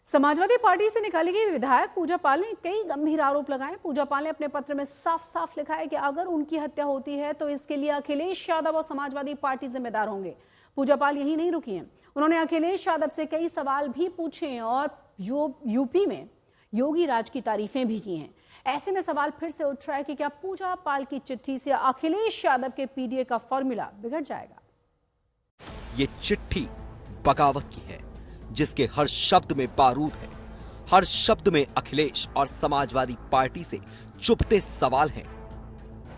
Samajwadi party से निकाली गई विधायक पूजा पाल ने कई गंभीर आरोप लगाए। पूजा पाल ने अपने पत्र में साफ साफ लिखा है कि अगर उनकी हत्या होती है तो इसके लिए अखिलेश यादव और समाजवादी पार्टी जिम्मेदार होंगे। पूजा पाल यही नहीं रुकी हैं, उन्होंने अखिलेश यादव से कई सवाल भी पूछे और यूपी में योगी राज की तारीफें भी की हैं। ऐसे में सवाल फिर से उठ रहा है कि क्या पूजा पाल की चिट्ठी से अखिलेश यादव के पीडीए का फॉर्मूला बिगड़ जाएगा। ये चिट्ठी बगावत की है, जिसके हर शब्द में बारूद है, हर शब्द में अखिलेश और समाजवादी पार्टी से चुभते सवाल हैं।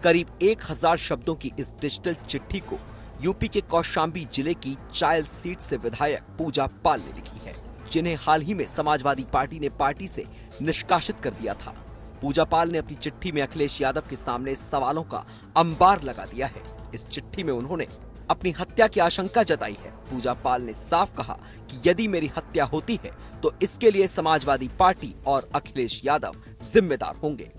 करीब 1000 शब्दों की इस डिजिटल चिट्ठी को यूपी के कौशांबी जिले की चायल सीट से विधायक पूजा पाल ने लिखी है, जिन्हें हाल ही में समाजवादी पार्टी ने पार्टी से निष्कासित कर दिया था। पूजा पाल ने अपनी चिट्ठी में अखिलेश यादव के सामने सवालों का अंबार लगा दिया है। इस चिट्ठी में उन्होंने अपनी हत्या की आशंका जताई है। पूजा पाल ने साफ कहा कि यदि मेरी हत्या होती है तो इसके लिए समाजवादी पार्टी और अखिलेश यादव जिम्मेदार होंगे।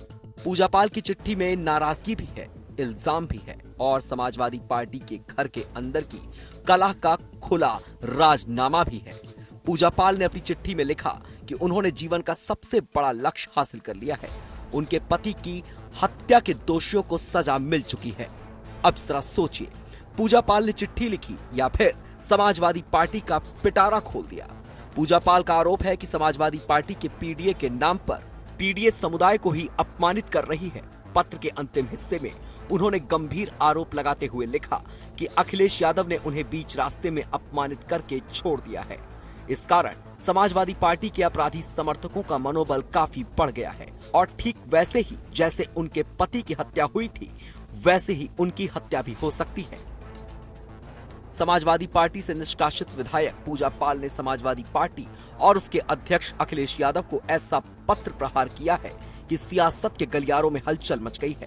पूजा पाल की चिट्ठी में नाराजगी भी है, इल्जाम भी है और समाजवादी पार्टी के घर के अंदर की कलह का खुला राजनामा भी है। पूजा पाल ने अपनी चिट्ठी में लिखा कि उन्होंने जीवन का सबसे बड़ा लक्ष्य हासिल कर लिया है। उनके पति की हत्या के दोषियों को सजा मिल चुकी है। अब जरा सोचिए, पूजा पाल ने चिट्ठी लिखी या फिर समाजवादी पार्टी का पिटारा खोल दिया। पूजा पाल का आरोप है कि समाजवादी पार्टी के पीडीए के नाम पर पीडीए समुदाय को ही अपमानित कर रही है। पत्र के अंतिम हिस्से में उन्होंने गंभीर आरोप लगाते हुए लिखा कि अखिलेश यादव ने उन्हें बीच रास्ते में अपमानित करके छोड़ दिया है। इस कारण समाजवादी पार्टी के अपराधी समर्थकों का मनोबल काफी बढ़ गया है और ठीक वैसे ही जैसे उनके पति की हत्या हुई थी, वैसे ही उनकी हत्या भी हो सकती है। समाजवादी पार्टी से निष्कासित विधायक पूजा पाल ने समाजवादी पार्टी और उसके अध्यक्ष अखिलेश यादव को ऐसा पत्र प्रहार किया है कि सियासत के गलियारों में हलचल मच गई है।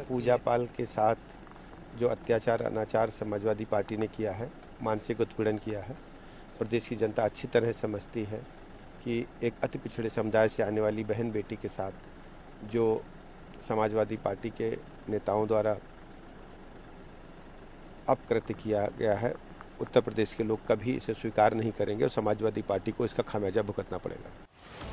पूजा पाल के साथ जो अत्याचार अनाचार समाजवादी पार्टी ने किया है, मानसिक उत्पीड़न किया है, प्रदेश की जनता अच्छी तरह समझती है कि एक अति पिछड़े समुदाय से आने वाली बहन बेटी के साथ जो समाजवादी पार्टी के नेताओं द्वारा अपकृत्य किया गया है, उत्तर प्रदेश के लोग कभी इसे स्वीकार नहीं करेंगे और समाजवादी पार्टी को इसका खामियाजा भुगतना पड़ेगा।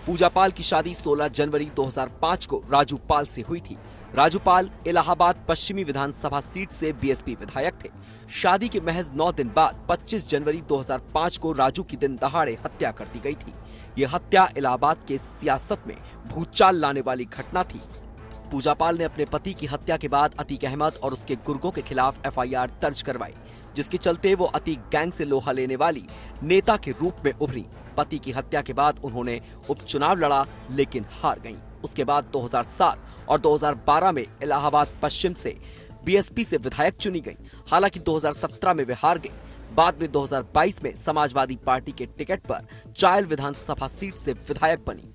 पूजा पाल की शादी 16 जनवरी 2005 को राजू पाल से हुई थी। राजू पाल इलाहाबाद पश्चिमी विधानसभा सीट से बीएसपी विधायक थे। शादी के महज 9 दिन बाद 25 जनवरी 2005 को राजू की दिन दहाड़े हत्या कर दी गई थी। ये हत्या इलाहाबाद के सियासत में भूचाल लाने वाली घटना थी। पूजा पाल ने अपने पति की हत्या के बाद अतीक अहमद और उसके गुर्गों के खिलाफ एफआईआर दर्ज करवाई, जिसके चलते वो अतीक गैंग से लोहा लेने वाली नेता के रूप में उभरी। पति की हत्या के बाद उन्होंने उपचुनाव लड़ा लेकिन हार गईं। उसके बाद 2007 और 2012 में इलाहाबाद पश्चिम से बीएसपी से विधायक चुनी गई। हालांकि 2017 में वे हार गई। बाद में 2022 में समाजवादी पार्टी के टिकट पर चायल विधानसभा सीट से विधायक बनी।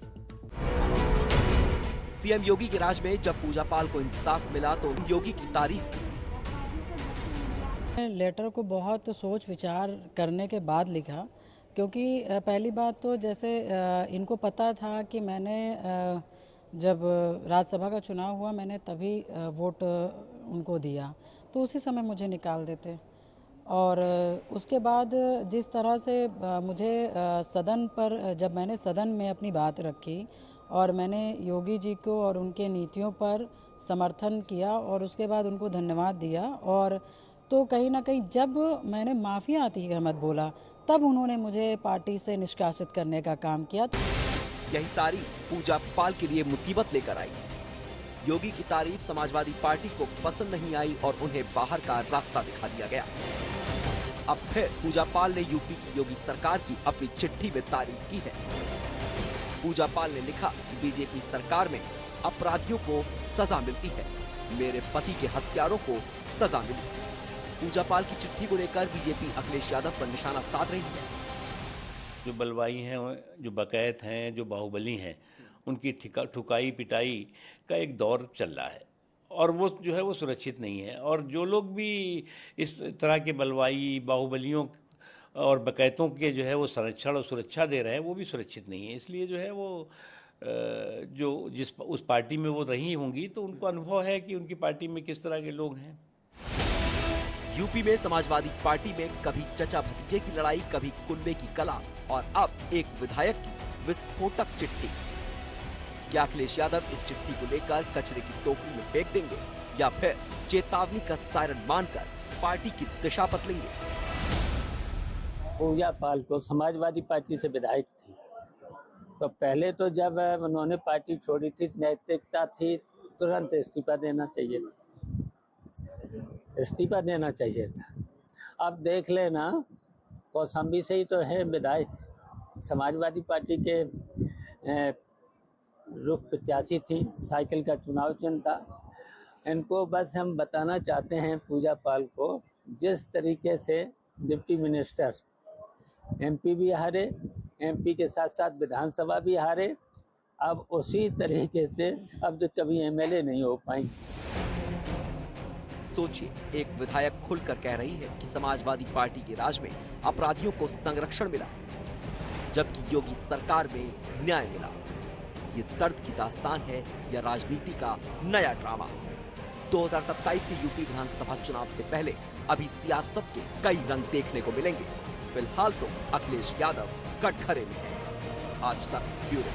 सीएम योगी के राज में जब पूजा पाल को इंसाफ मिला तो योगी की तारीफ की। लेटर को बहुत सोच विचार करने के बाद लिखा, क्योंकि पहली बात तो जैसे इनको पता था कि मैंने जब राज्यसभा का चुनाव हुआ मैंने तभी वोट उनको दिया, तो उसी समय मुझे निकाल देते। और उसके बाद जिस तरह से मुझे सदन पर, जब मैंने सदन में अपनी बात रखी और मैंने योगी जी को और उनके नीतियों पर समर्थन किया और उसके बाद उनको धन्यवाद दिया, और तो कहीं ना कहीं जब मैंने माफिया अतीक अहमद बोला तब उन्होंने मुझे पार्टी से निष्कासित करने का काम किया। यही तारीफ पूजा पाल के लिए मुसीबत लेकर आई। योगी की तारीफ समाजवादी पार्टी को पसंद नहीं आई और उन्हें बाहर का रास्ता दिखा दिया गया। अब फिर पूजा पाल ने यूपी की योगी सरकार की अपनी चिट्ठी में तारीफ की है। पूजा पाल ने लिखा कि बीजेपी सरकार में अपराधियों को सजा मिलती है, मेरे पति के हत्यारों को सजा मिली। पूजा पाल की चिट्ठी को लेकर बीजेपी अखिलेश यादव पर निशाना साध रही है। जो बलवाई हैं, जो बकैत हैं, जो बाहुबली हैं, उनकी ठुकाई पिटाई का एक दौर चल रहा है और वो जो है वो सुरक्षित नहीं है। और जो लोग भी इस तरह के बलवाई बाहुबलियों और बकैतों के जो है वो संरक्षण और सुरक्षा दे रहे हैं, वो भी सुरक्षित नहीं है। इसलिए जो है वो जो उस पार्टी में वो रही होंगी तो उनको अनुभव है कि उनकी पार्टी में किस तरह के लोग हैं। यूपी में समाजवादी पार्टी में कभी चचा भतीजे की लड़ाई, कभी कुनबे की कला और अब एक विधायक की विस्फोटक चिट्ठी। क्या अखिलेश यादव इस चिट्ठी को लेकर कचरे की टोकरी में फेंक देंगे या फिर चेतावनी का सायरन मानकर पार्टी की दिशा बदलेंगे? पूजा पाल को समाजवादी पार्टी से विधायक थी, तो पहले तो जब उन्होंने पार्टी छोड़ी थी, नैतिकता थी, तुरंत इस्तीफा देना चाहिए था, इस्तीफा देना चाहिए था। अब देख लेना, कौशाम्बी से ही तो है विधायक, समाजवादी पार्टी के रुख प्रत्याशी थी, साइकिल का चुनाव चिन्ह था। इनको बस हम बताना चाहते हैं पूजा पाल को, जिस तरीके से डिप्टी मिनिस्टर एमपी भी हारे, एमपी के साथ साथ विधानसभा भी हारे, अब उसी तरीके से अब तो कभी एमएलए नहीं हो पाएंगे। सोचिए, एक विधायक खुलकर कह रही है कि समाजवादी पार्टी के राज में अपराधियों को संरक्षण मिला, जबकि योगी सरकार में न्याय मिला। ये दर्द की दास्तान है या राजनीति का नया ड्रामा? 2027 के यूपी विधानसभा चुनाव से पहले अभी सियासत के कई रंग देखने को मिलेंगे। फिलहाल तो अखिलेश यादव कटघरे में है। आज तक ब्यूरो।